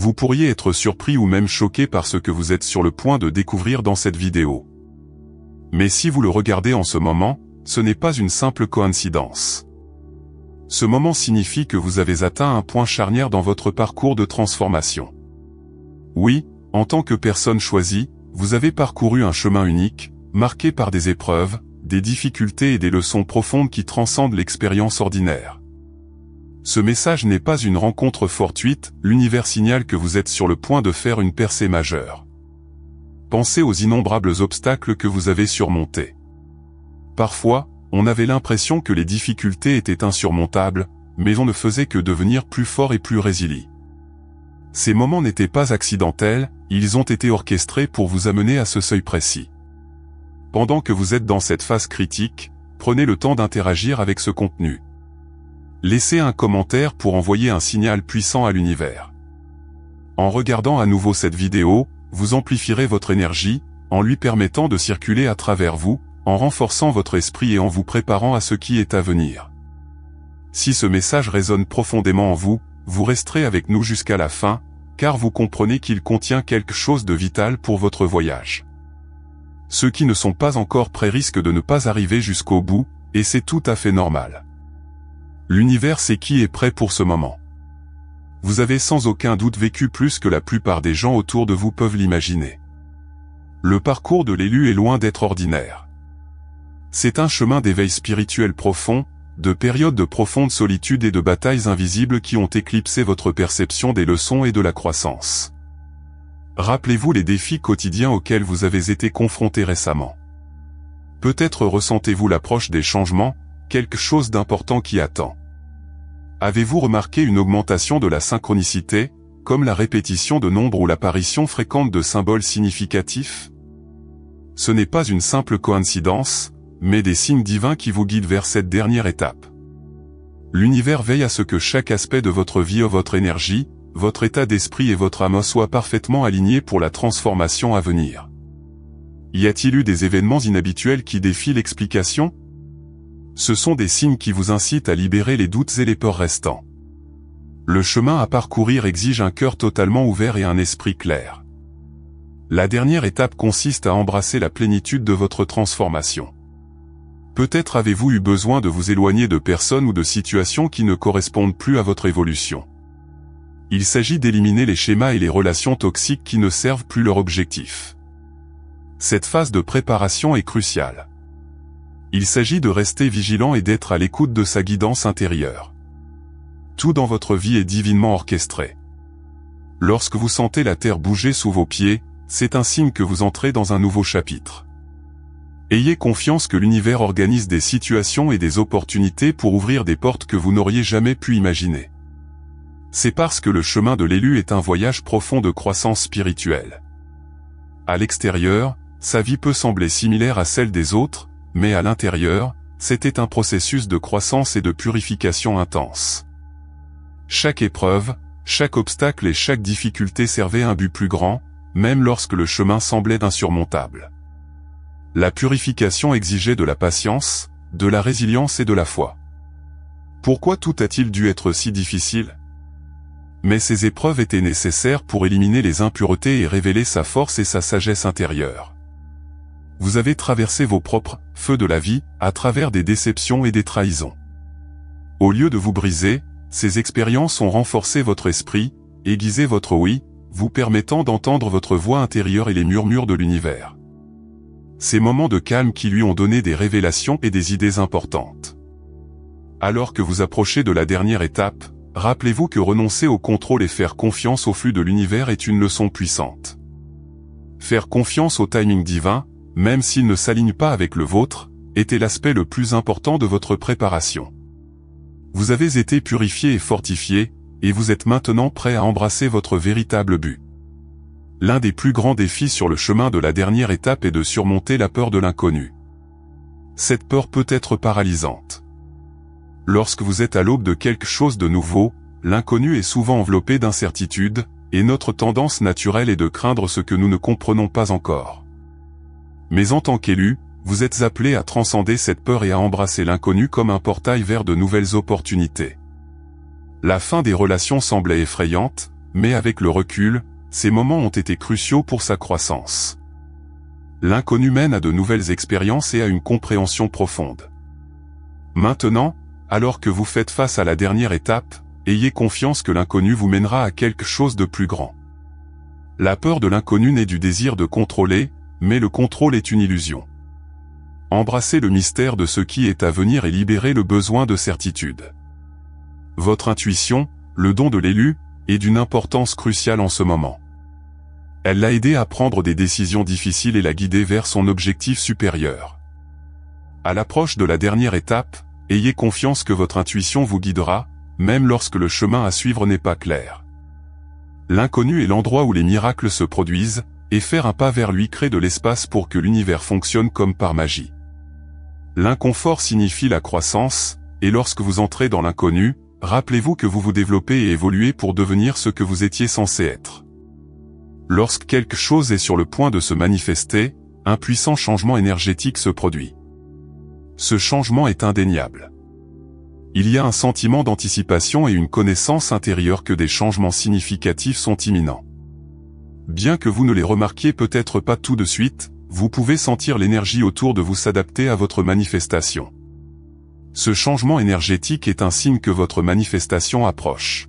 Vous pourriez être surpris ou même choqué par ce que vous êtes sur le point de découvrir dans cette vidéo. Mais si vous le regardez en ce moment, ce n'est pas une simple coïncidence. Ce moment signifie que vous avez atteint un point charnière dans votre parcours de transformation. Oui, en tant que personne choisie, vous avez parcouru un chemin unique, marqué par des épreuves, des difficultés et des leçons profondes qui transcendent l'expérience ordinaire. Ce message n'est pas une rencontre fortuite, l'univers signale que vous êtes sur le point de faire une percée majeure. Pensez aux innombrables obstacles que vous avez surmontés. Parfois, on avait l'impression que les difficultés étaient insurmontables, mais on ne faisait que devenir plus fort et plus résilient. Ces moments n'étaient pas accidentels, ils ont été orchestrés pour vous amener à ce seuil précis. Pendant que vous êtes dans cette phase critique, prenez le temps d'interagir avec ce contenu. Laissez un commentaire pour envoyer un signal puissant à l'univers. En regardant à nouveau cette vidéo, vous amplifierez votre énergie, en lui permettant de circuler à travers vous, en renforçant votre esprit et en vous préparant à ce qui est à venir. Si ce message résonne profondément en vous, vous resterez avec nous jusqu'à la fin, car vous comprenez qu'il contient quelque chose de vital pour votre voyage. Ceux qui ne sont pas encore prêts risquent de ne pas arriver jusqu'au bout, et c'est tout à fait normal. L'univers sait qui est prêt pour ce moment. Vous avez sans aucun doute vécu plus que la plupart des gens autour de vous peuvent l'imaginer. Le parcours de l'élu est loin d'être ordinaire. C'est un chemin d'éveil spirituel profond, de périodes de profonde solitude et de batailles invisibles qui ont éclipsé votre perception des leçons et de la croissance. Rappelez-vous les défis quotidiens auxquels vous avez été confrontés récemment. Peut-être ressentez-vous l'approche des changements, quelque chose d'important qui attend. Avez-vous remarqué une augmentation de la synchronicité, comme la répétition de nombres ou l'apparition fréquente de symboles significatifs? Ce n'est pas une simple coïncidence, mais des signes divins qui vous guident vers cette dernière étape. L'univers veille à ce que chaque aspect de votre vie, votre énergie, votre état d'esprit et votre âme soient parfaitement alignés pour la transformation à venir. Y a-t-il eu des événements inhabituels qui défient l'explication? Ce sont des signes qui vous incitent à libérer les doutes et les peurs restants. Le chemin à parcourir exige un cœur totalement ouvert et un esprit clair. La dernière étape consiste à embrasser la plénitude de votre transformation. Peut-être avez-vous eu besoin de vous éloigner de personnes ou de situations qui ne correspondent plus à votre évolution. Il s'agit d'éliminer les schémas et les relations toxiques qui ne servent plus leur objectif. Cette phase de préparation est cruciale. Il s'agit de rester vigilant et d'être à l'écoute de sa guidance intérieure. Tout dans votre vie est divinement orchestré. Lorsque vous sentez la terre bouger sous vos pieds, c'est un signe que vous entrez dans un nouveau chapitre. Ayez confiance que l'univers organise des situations et des opportunités pour ouvrir des portes que vous n'auriez jamais pu imaginer. C'est parce que le chemin de l'élu est un voyage profond de croissance spirituelle. À l'extérieur, sa vie peut sembler similaire à celle des autres, mais à l'intérieur, c'était un processus de croissance et de purification intense. Chaque épreuve, chaque obstacle et chaque difficulté servait un but plus grand, même lorsque le chemin semblait insurmontable. La purification exigeait de la patience, de la résilience et de la foi. Pourquoi tout a-t-il dû être si difficile? Mais ces épreuves étaient nécessaires pour éliminer les impuretés et révéler sa force et sa sagesse intérieure. Vous avez traversé vos propres feux de la vie, à travers des déceptions et des trahisons. Au lieu de vous briser, ces expériences ont renforcé votre esprit, aiguisé votre oui, vous permettant d'entendre votre voix intérieure et les murmures de l'univers. Ces moments de calme qui lui ont donné des révélations et des idées importantes. Alors que vous approchez de la dernière étape, rappelez-vous que renoncer au contrôle et faire confiance au flux de l'univers est une leçon puissante. Faire confiance au timing divin, même s'il ne s'aligne pas avec le vôtre, était l'aspect le plus important de votre préparation. Vous avez été purifié et fortifié, et vous êtes maintenant prêt à embrasser votre véritable but. L'un des plus grands défis sur le chemin de la dernière étape est de surmonter la peur de l'inconnu. Cette peur peut être paralysante. Lorsque vous êtes à l'aube de quelque chose de nouveau, l'inconnu est souvent enveloppé d'incertitude, et notre tendance naturelle est de craindre ce que nous ne comprenons pas encore. Mais en tant qu'élu, vous êtes appelé à transcender cette peur et à embrasser l'inconnu comme un portail vers de nouvelles opportunités. La fin des relations semblait effrayante, mais avec le recul, ces moments ont été cruciaux pour sa croissance. L'inconnu mène à de nouvelles expériences et à une compréhension profonde. Maintenant, alors que vous faites face à la dernière étape, ayez confiance que l'inconnu vous mènera à quelque chose de plus grand. La peur de l'inconnu naît du désir de contrôler, mais le contrôle est une illusion. Embrassez le mystère de ce qui est à venir et libérez le besoin de certitude. Votre intuition, le don de l'élu, est d'une importance cruciale en ce moment. Elle l'a aidé à prendre des décisions difficiles et l'a guidé vers son objectif supérieur. À l'approche de la dernière étape, ayez confiance que votre intuition vous guidera, même lorsque le chemin à suivre n'est pas clair. L'inconnu est l'endroit où les miracles se produisent, et faire un pas vers lui crée de l'espace pour que l'univers fonctionne comme par magie. L'inconfort signifie la croissance, et lorsque vous entrez dans l'inconnu, rappelez-vous que vous vous développez et évoluez pour devenir ce que vous étiez censé être. Lorsque quelque chose est sur le point de se manifester, un puissant changement énergétique se produit. Ce changement est indéniable. Il y a un sentiment d'anticipation et une connaissance intérieure que des changements significatifs sont imminents. Bien que vous ne les remarquiez peut-être pas tout de suite, vous pouvez sentir l'énergie autour de vous s'adapter à votre manifestation. Ce changement énergétique est un signe que votre manifestation approche.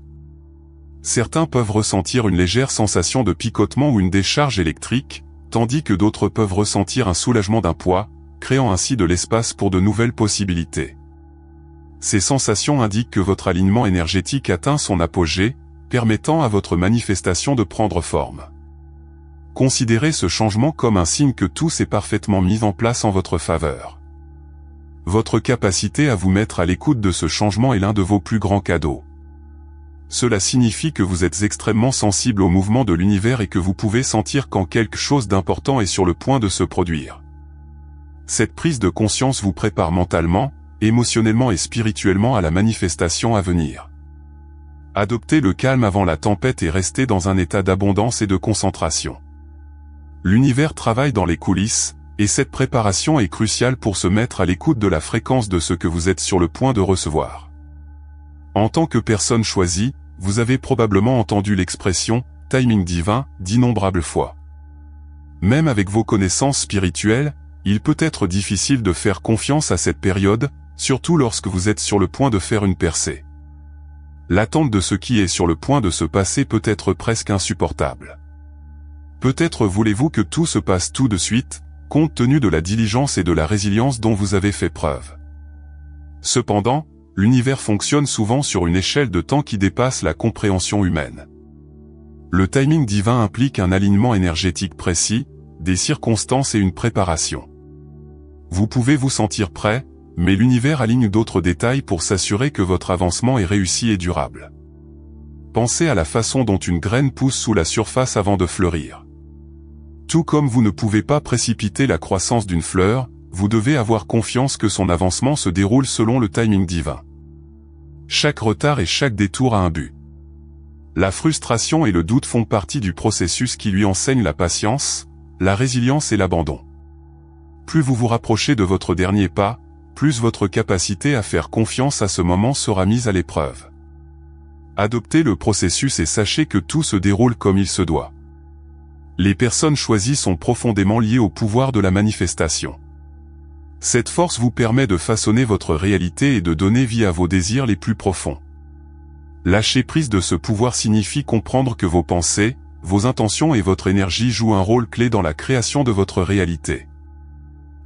Certains peuvent ressentir une légère sensation de picotement ou une décharge électrique, tandis que d'autres peuvent ressentir un soulagement d'un poids, créant ainsi de l'espace pour de nouvelles possibilités. Ces sensations indiquent que votre alignement énergétique atteint son apogée, permettant à votre manifestation de prendre forme. Considérez ce changement comme un signe que tout s'est parfaitement mis en place en votre faveur. Votre capacité à vous mettre à l'écoute de ce changement est l'un de vos plus grands cadeaux. Cela signifie que vous êtes extrêmement sensible au mouvement de l'univers et que vous pouvez sentir quand quelque chose d'important est sur le point de se produire. Cette prise de conscience vous prépare mentalement, émotionnellement et spirituellement à la manifestation à venir. Adoptez le calme avant la tempête et restez dans un état d'abondance et de concentration. L'univers travaille dans les coulisses, et cette préparation est cruciale pour se mettre à l'écoute de la fréquence de ce que vous êtes sur le point de recevoir. En tant que personne choisie, vous avez probablement entendu l'expression « timing divin » d'innombrables fois. Même avec vos connaissances spirituelles, il peut être difficile de faire confiance à cette période, surtout lorsque vous êtes sur le point de faire une percée. L'attente de ce qui est sur le point de se passer peut être presque insupportable. Peut-être voulez-vous que tout se passe tout de suite, compte tenu de la diligence et de la résilience dont vous avez fait preuve. Cependant, l'univers fonctionne souvent sur une échelle de temps qui dépasse la compréhension humaine. Le timing divin implique un alignement énergétique précis, des circonstances et une préparation. Vous pouvez vous sentir prêt, mais l'univers aligne d'autres détails pour s'assurer que votre avancement est réussi et durable. Pensez à la façon dont une graine pousse sous la surface avant de fleurir. Tout comme vous ne pouvez pas précipiter la croissance d'une fleur, vous devez avoir confiance que son avancement se déroule selon le timing divin. Chaque retard et chaque détour a un but. La frustration et le doute font partie du processus qui lui enseigne la patience, la résilience et l'abandon. Plus vous vous rapprochez de votre dernier pas, plus votre capacité à faire confiance à ce moment sera mise à l'épreuve. Adoptez le processus et sachez que tout se déroule comme il se doit. Les personnes choisies sont profondément liées au pouvoir de la manifestation. Cette force vous permet de façonner votre réalité et de donner vie à vos désirs les plus profonds. Lâcher prise de ce pouvoir signifie comprendre que vos pensées, vos intentions et votre énergie jouent un rôle clé dans la création de votre réalité.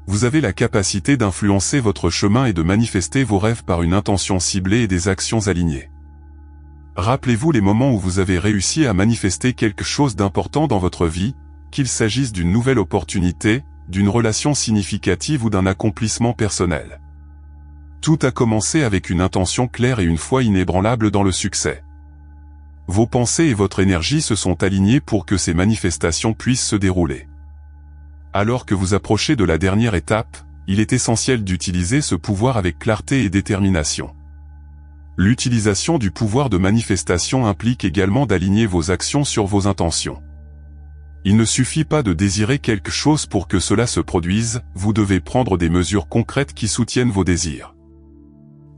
Vous avez la capacité d'influencer votre chemin et de manifester vos rêves par une intention ciblée et des actions alignées. Rappelez-vous les moments où vous avez réussi à manifester quelque chose d'important dans votre vie, qu'il s'agisse d'une nouvelle opportunité, d'une relation significative ou d'un accomplissement personnel. Tout a commencé avec une intention claire et une foi inébranlable dans le succès. Vos pensées et votre énergie se sont alignées pour que ces manifestations puissent se dérouler. Alors que vous approchez de la dernière étape, il est essentiel d'utiliser ce pouvoir avec clarté et détermination. L'utilisation du pouvoir de manifestation implique également d'aligner vos actions sur vos intentions. Il ne suffit pas de désirer quelque chose pour que cela se produise, vous devez prendre des mesures concrètes qui soutiennent vos désirs.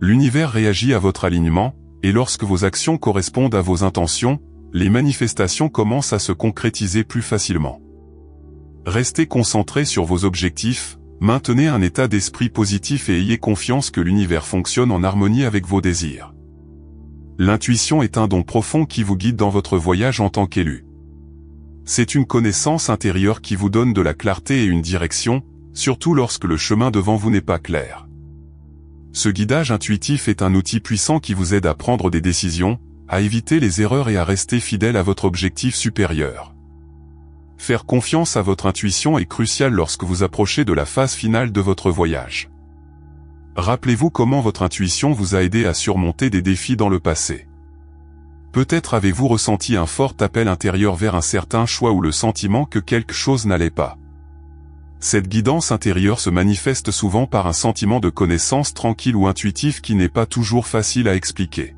L'univers réagit à votre alignement, et lorsque vos actions correspondent à vos intentions, les manifestations commencent à se concrétiser plus facilement. Restez concentré sur vos objectifs, maintenez un état d'esprit positif et ayez confiance que l'univers fonctionne en harmonie avec vos désirs. L'intuition est un don profond qui vous guide dans votre voyage en tant qu'élu. C'est une connaissance intérieure qui vous donne de la clarté et une direction, surtout lorsque le chemin devant vous n'est pas clair. Ce guidage intuitif est un outil puissant qui vous aide à prendre des décisions, à éviter les erreurs et à rester fidèle à votre objectif supérieur. Faire confiance à votre intuition est crucial lorsque vous approchez de la phase finale de votre voyage. Rappelez-vous comment votre intuition vous a aidé à surmonter des défis dans le passé. Peut-être avez-vous ressenti un fort appel intérieur vers un certain choix ou le sentiment que quelque chose n'allait pas. Cette guidance intérieure se manifeste souvent par un sentiment de connaissance tranquille ou intuitif qui n'est pas toujours facile à expliquer.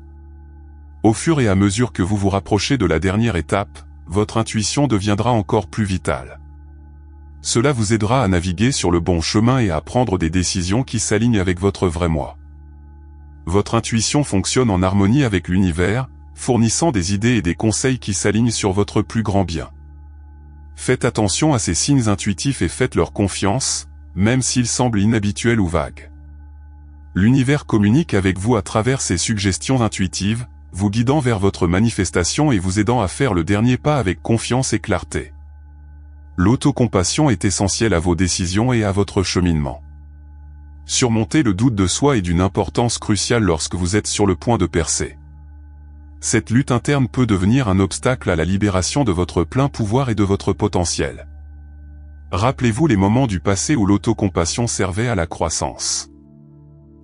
Au fur et à mesure que vous vous rapprochez de la dernière étape, votre intuition deviendra encore plus vitale. Cela vous aidera à naviguer sur le bon chemin et à prendre des décisions qui s'alignent avec votre vrai moi. Votre intuition fonctionne en harmonie avec l'univers, fournissant des idées et des conseils qui s'alignent sur votre plus grand bien. Faites attention à ces signes intuitifs et faites-leur confiance, même s'ils semblent inhabituels ou vagues. L'univers communique avec vous à travers ces suggestions intuitives, vous guidant vers votre manifestation et vous aidant à faire le dernier pas avec confiance et clarté. L'autocompassion est essentielle à vos décisions et à votre cheminement. Surmonter le doute de soi est d'une importance cruciale lorsque vous êtes sur le point de percer. Cette lutte interne peut devenir un obstacle à la libération de votre plein pouvoir et de votre potentiel. Rappelez-vous les moments du passé où l'autocompassion servait à la croissance.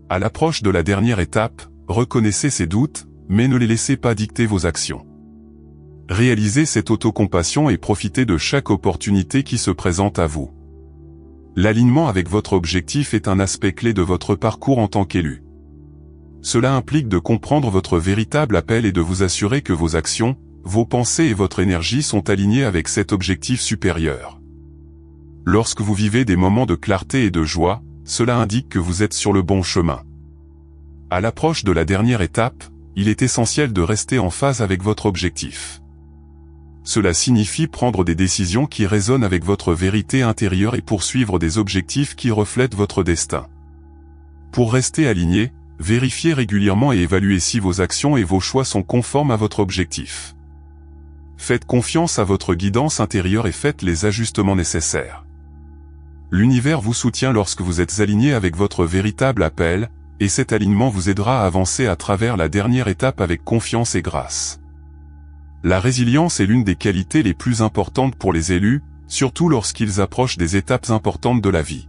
À l'approche de la dernière étape, reconnaissez ces doutes, mais ne les laissez pas dicter vos actions. Réalisez cette autocompassion et profitez de chaque opportunité qui se présente à vous. L'alignement avec votre objectif est un aspect clé de votre parcours en tant qu'élu. Cela implique de comprendre votre véritable appel et de vous assurer que vos actions, vos pensées et votre énergie sont alignées avec cet objectif supérieur. Lorsque vous vivez des moments de clarté et de joie, cela indique que vous êtes sur le bon chemin. À l'approche de la dernière étape, il est essentiel de rester en phase avec votre objectif. Cela signifie prendre des décisions qui résonnent avec votre vérité intérieure et poursuivre des objectifs qui reflètent votre destin. Pour rester aligné, vérifiez régulièrement et évaluez si vos actions et vos choix sont conformes à votre objectif. Faites confiance à votre guidance intérieure et faites les ajustements nécessaires. L'univers vous soutient lorsque vous êtes aligné avec votre véritable appel, et cet alignement vous aidera à avancer à travers la dernière étape avec confiance et grâce. La résilience est l'une des qualités les plus importantes pour les élus, surtout lorsqu'ils approchent des étapes importantes de la vie.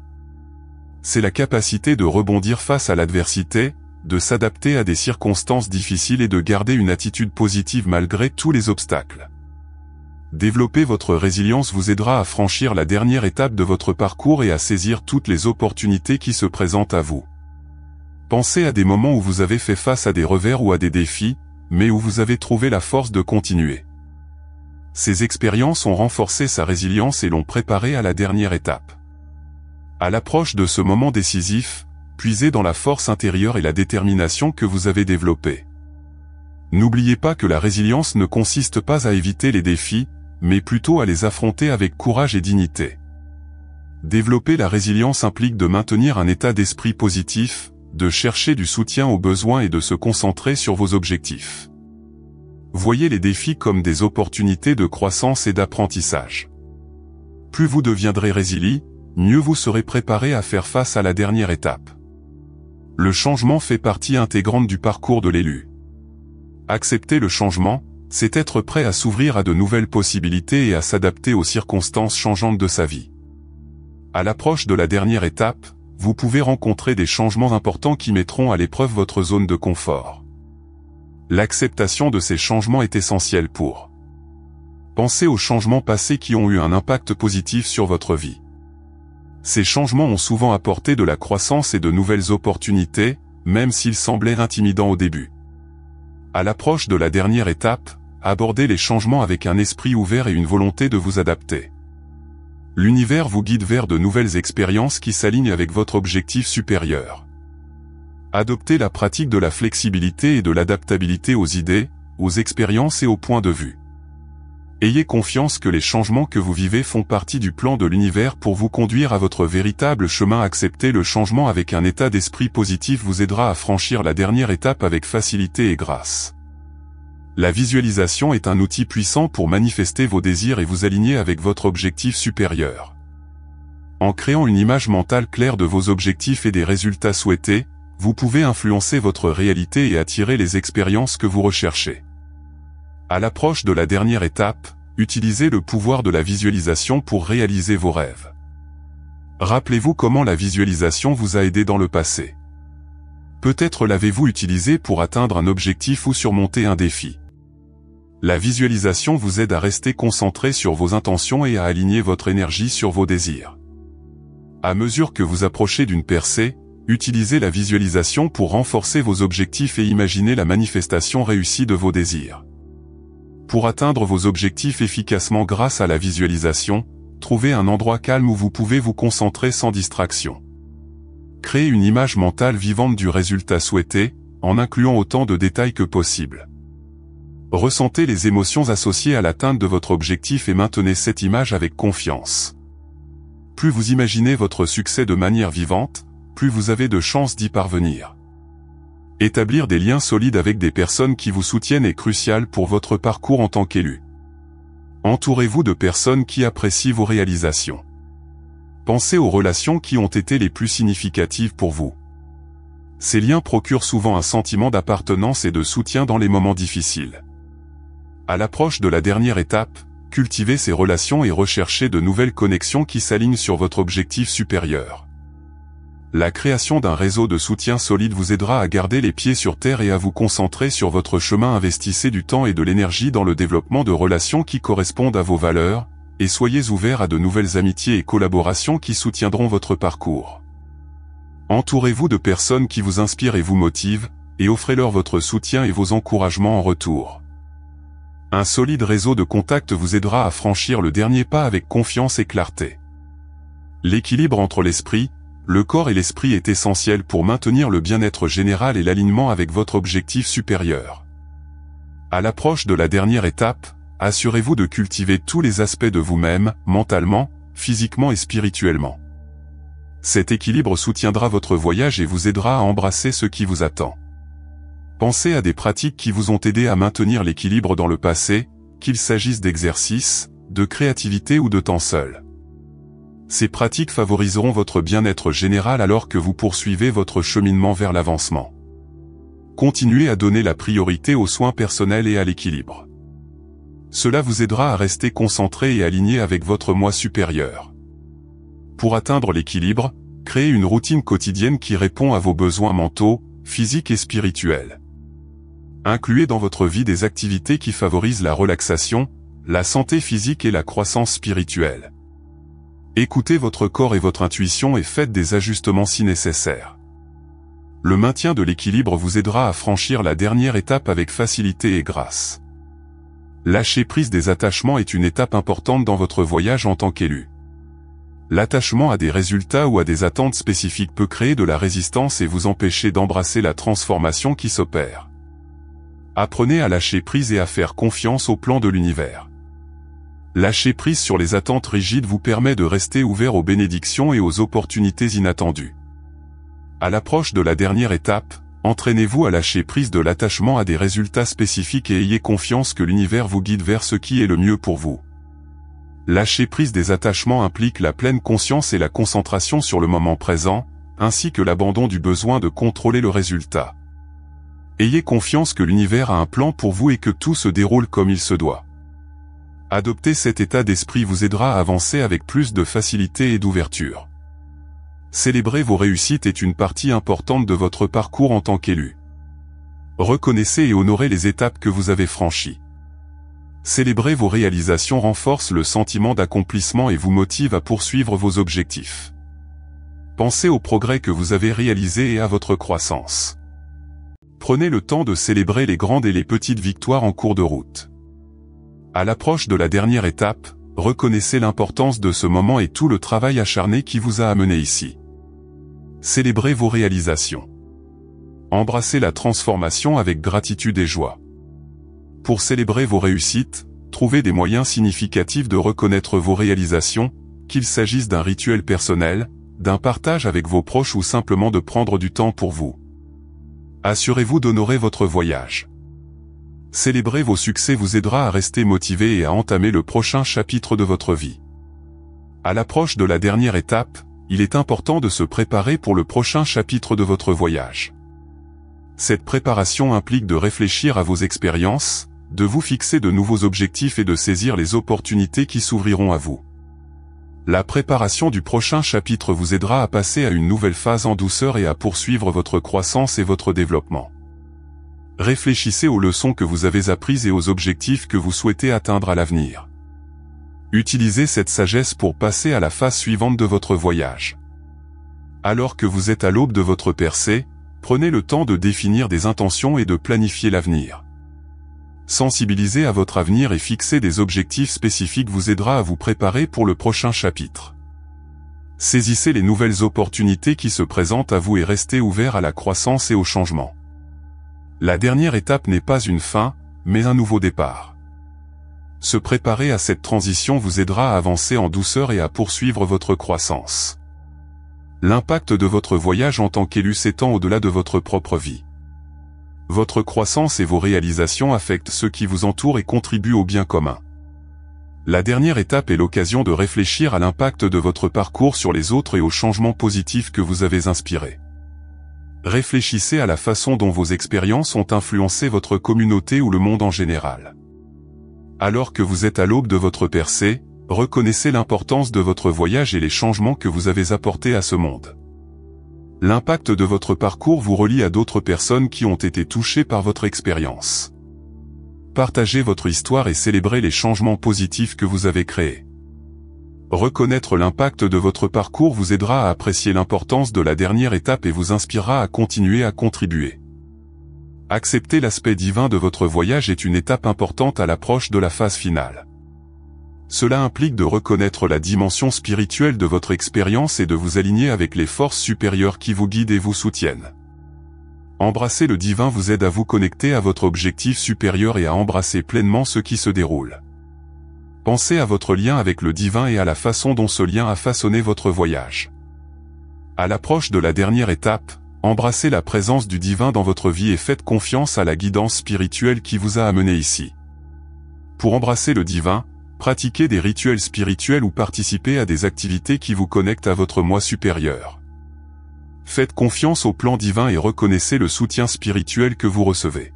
C'est la capacité de rebondir face à l'adversité, de s'adapter à des circonstances difficiles et de garder une attitude positive malgré tous les obstacles. Développer votre résilience vous aidera à franchir la dernière étape de votre parcours et à saisir toutes les opportunités qui se présentent à vous. Pensez à des moments où vous avez fait face à des revers ou à des défis, mais où vous avez trouvé la force de continuer. Ces expériences ont renforcé sa résilience et l'ont préparé à la dernière étape. À l'approche de ce moment décisif, puisez dans la force intérieure et la détermination que vous avez développée. N'oubliez pas que la résilience ne consiste pas à éviter les défis, mais plutôt à les affronter avec courage et dignité. Développer la résilience implique de maintenir un état d'esprit positif, de chercher du soutien aux besoins et de se concentrer sur vos objectifs. Voyez les défis comme des opportunités de croissance et d'apprentissage. Plus vous deviendrez résilient, mieux vous serez préparé à faire face à la dernière étape. Le changement fait partie intégrante du parcours de l'élu. Accepter le changement, c'est être prêt à s'ouvrir à de nouvelles possibilités et à s'adapter aux circonstances changeantes de sa vie. À l'approche de la dernière étape, vous pouvez rencontrer des changements importants qui mettront à l'épreuve votre zone de confort. L'acceptation de ces changements est essentielle pour penser aux changements passés qui ont eu un impact positif sur votre vie. Ces changements ont souvent apporté de la croissance et de nouvelles opportunités, même s'ils semblaient intimidants au début. À l'approche de la dernière étape, abordez les changements avec un esprit ouvert et une volonté de vous adapter. L'univers vous guide vers de nouvelles expériences qui s'alignent avec votre objectif supérieur. Adoptez la pratique de la flexibilité et de l'adaptabilité aux idées, aux expériences et aux points de vue. Ayez confiance que les changements que vous vivez font partie du plan de l'univers pour vous conduire à votre véritable chemin. Accepter le changement avec un état d'esprit positif vous aidera à franchir la dernière étape avec facilité et grâce. La visualisation est un outil puissant pour manifester vos désirs et vous aligner avec votre objectif supérieur. En créant une image mentale claire de vos objectifs et des résultats souhaités, vous pouvez influencer votre réalité et attirer les expériences que vous recherchez. À l'approche de la dernière étape, utilisez le pouvoir de la visualisation pour réaliser vos rêves. Rappelez-vous comment la visualisation vous a aidé dans le passé. Peut-être l'avez-vous utilisé pour atteindre un objectif ou surmonter un défi. La visualisation vous aide à rester concentré sur vos intentions et à aligner votre énergie sur vos désirs. À mesure que vous approchez d'une percée, utilisez la visualisation pour renforcer vos objectifs et imaginer la manifestation réussie de vos désirs. Pour atteindre vos objectifs efficacement grâce à la visualisation, trouvez un endroit calme où vous pouvez vous concentrer sans distraction. Créez une image mentale vivante du résultat souhaité, en incluant autant de détails que possible. Ressentez les émotions associées à l'atteinte de votre objectif et maintenez cette image avec confiance. Plus vous imaginez votre succès de manière vivante, plus vous avez de chances d'y parvenir. Établir des liens solides avec des personnes qui vous soutiennent est crucial pour votre parcours en tant qu'élu. Entourez-vous de personnes qui apprécient vos réalisations. Pensez aux relations qui ont été les plus significatives pour vous. Ces liens procurent souvent un sentiment d'appartenance et de soutien dans les moments difficiles. À l'approche de la dernière étape, cultivez ces relations et recherchez de nouvelles connexions qui s'alignent sur votre objectif supérieur. La création d'un réseau de soutien solide vous aidera à garder les pieds sur terre et à vous concentrer sur votre chemin. Investissez du temps et de l'énergie dans le développement de relations qui correspondent à vos valeurs, et soyez ouverts à de nouvelles amitiés et collaborations qui soutiendront votre parcours. Entourez-vous de personnes qui vous inspirent et vous motivent, et offrez-leur votre soutien et vos encouragements en retour. Un solide réseau de contacts vous aidera à franchir le dernier pas avec confiance et clarté. L'équilibre entre l'esprit, le corps et l'esprit est essentiel pour maintenir le bien-être général et l'alignement avec votre objectif supérieur. À l'approche de la dernière étape, assurez-vous de cultiver tous les aspects de vous-même, mentalement, physiquement et spirituellement. Cet équilibre soutiendra votre voyage et vous aidera à embrasser ce qui vous attend. Pensez à des pratiques qui vous ont aidé à maintenir l'équilibre dans le passé, qu'il s'agisse d'exercices, de créativité ou de temps seul. Ces pratiques favoriseront votre bien-être général alors que vous poursuivez votre cheminement vers l'avancement. Continuez à donner la priorité aux soins personnels et à l'équilibre. Cela vous aidera à rester concentré et aligné avec votre moi supérieur. Pour atteindre l'équilibre, créez une routine quotidienne qui répond à vos besoins mentaux, physiques et spirituels. Incluez dans votre vie des activités qui favorisent la relaxation, la santé physique et la croissance spirituelle. Écoutez votre corps et votre intuition et faites des ajustements si nécessaire. Le maintien de l'équilibre vous aidera à franchir la dernière étape avec facilité et grâce. Lâcher prise des attachements est une étape importante dans votre voyage en tant qu'élu. L'attachement à des résultats ou à des attentes spécifiques peut créer de la résistance et vous empêcher d'embrasser la transformation qui s'opère. Apprenez à lâcher prise et à faire confiance au plan de l'univers. Lâcher prise sur les attentes rigides vous permet de rester ouvert aux bénédictions et aux opportunités inattendues. À l'approche de la dernière étape, entraînez-vous à lâcher prise de l'attachement à des résultats spécifiques et ayez confiance que l'univers vous guide vers ce qui est le mieux pour vous. Lâcher prise des attachements implique la pleine conscience et la concentration sur le moment présent, ainsi que l'abandon du besoin de contrôler le résultat. Ayez confiance que l'univers a un plan pour vous et que tout se déroule comme il se doit. Adopter cet état d'esprit vous aidera à avancer avec plus de facilité et d'ouverture. Célébrer vos réussites est une partie importante de votre parcours en tant qu'élu. Reconnaissez et honorez les étapes que vous avez franchies. Célébrer vos réalisations renforce le sentiment d'accomplissement et vous motive à poursuivre vos objectifs. Pensez aux progrès que vous avez réalisés et à votre croissance. Prenez le temps de célébrer les grandes et les petites victoires en cours de route. À l'approche de la dernière étape, reconnaissez l'importance de ce moment et tout le travail acharné qui vous a amené ici. Célébrez vos réalisations. Embrassez la transformation avec gratitude et joie. Pour célébrer vos réussites, trouvez des moyens significatifs de reconnaître vos réalisations, qu'il s'agisse d'un rituel personnel, d'un partage avec vos proches ou simplement de prendre du temps pour vous. Assurez-vous d'honorer votre voyage. Célébrer vos succès vous aidera à rester motivé et à entamer le prochain chapitre de votre vie. À l'approche de la dernière étape, il est important de se préparer pour le prochain chapitre de votre voyage. Cette préparation implique de réfléchir à vos expériences, de vous fixer de nouveaux objectifs et de saisir les opportunités qui s'ouvriront à vous. La préparation du prochain chapitre vous aidera à passer à une nouvelle phase en douceur et à poursuivre votre croissance et votre développement. Réfléchissez aux leçons que vous avez apprises et aux objectifs que vous souhaitez atteindre à l'avenir. Utilisez cette sagesse pour passer à la phase suivante de votre voyage. Alors que vous êtes à l'aube de votre percée, prenez le temps de définir des intentions et de planifier l'avenir. Sensibiliser à votre avenir et fixer des objectifs spécifiques vous aidera à vous préparer pour le prochain chapitre. Saisissez les nouvelles opportunités qui se présentent à vous et restez ouvert à la croissance et au changement. La dernière étape n'est pas une fin, mais un nouveau départ. Se préparer à cette transition vous aidera à avancer en douceur et à poursuivre votre croissance. L'impact de votre voyage en tant qu'élu s'étend au-delà de votre propre vie. Votre croissance et vos réalisations affectent ceux qui vous entourent et contribuent au bien commun. La dernière étape est l'occasion de réfléchir à l'impact de votre parcours sur les autres et aux changements positifs que vous avez inspirés. Réfléchissez à la façon dont vos expériences ont influencé votre communauté ou le monde en général. Alors que vous êtes à l'aube de votre percée, reconnaissez l'importance de votre voyage et les changements que vous avez apportés à ce monde. L'impact de votre parcours vous relie à d'autres personnes qui ont été touchées par votre expérience. Partagez votre histoire et célébrez les changements positifs que vous avez créés. Reconnaître l'impact de votre parcours vous aidera à apprécier l'importance de la dernière étape et vous inspirera à continuer à contribuer. Accepter l'aspect divin de votre voyage est une étape importante à l'approche de la phase finale. Cela implique de reconnaître la dimension spirituelle de votre expérience et de vous aligner avec les forces supérieures qui vous guident et vous soutiennent. Embrasser le divin vous aide à vous connecter à votre objectif supérieur et à embrasser pleinement ce qui se déroule. Pensez à votre lien avec le divin et à la façon dont ce lien a façonné votre voyage. À l'approche de la dernière étape, embrassez la présence du divin dans votre vie et faites confiance à la guidance spirituelle qui vous a amené ici. Pour embrasser le divin, pratiquez des rituels spirituels ou participez à des activités qui vous connectent à votre moi supérieur. Faites confiance au plan divin et reconnaissez le soutien spirituel que vous recevez.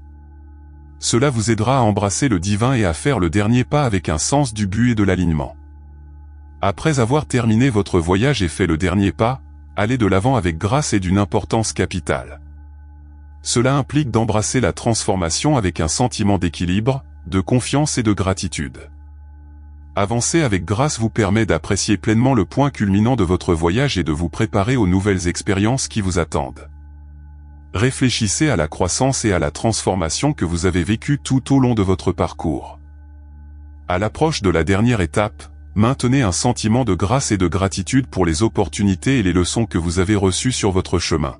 Cela vous aidera à embrasser le divin et à faire le dernier pas avec un sens du but et de l'alignement. Après avoir terminé votre voyage et fait le dernier pas, allez de l'avant avec grâce et d'une importance capitale. Cela implique d'embrasser la transformation avec un sentiment d'équilibre, de confiance et de gratitude. Avancer avec grâce vous permet d'apprécier pleinement le point culminant de votre voyage et de vous préparer aux nouvelles expériences qui vous attendent. Réfléchissez à la croissance et à la transformation que vous avez vécues tout au long de votre parcours. À l'approche de la dernière étape, maintenez un sentiment de grâce et de gratitude pour les opportunités et les leçons que vous avez reçues sur votre chemin.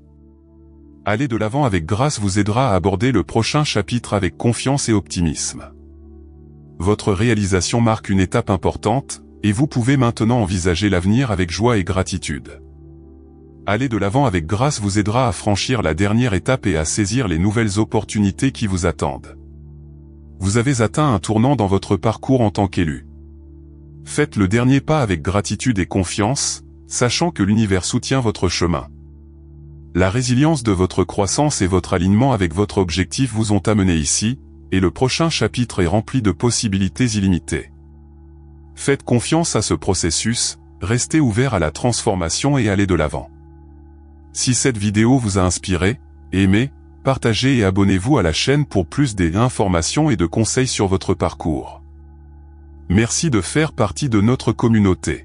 Aller de l'avant avec grâce vous aidera à aborder le prochain chapitre avec confiance et optimisme. Votre réalisation marque une étape importante, et vous pouvez maintenant envisager l'avenir avec joie et gratitude. Aller de l'avant avec grâce vous aidera à franchir la dernière étape et à saisir les nouvelles opportunités qui vous attendent. Vous avez atteint un tournant dans votre parcours en tant qu'élu. Faites le dernier pas avec gratitude et confiance, sachant que l'univers soutient votre chemin. La résilience de votre croissance et votre alignement avec votre objectif vous ont amené ici, et le prochain chapitre est rempli de possibilités illimitées. Faites confiance à ce processus, restez ouvert à la transformation et allez de l'avant. Si cette vidéo vous a inspiré, aimez, partagez et abonnez-vous à la chaîne pour plus d'informations et de conseils sur votre parcours. Merci de faire partie de notre communauté.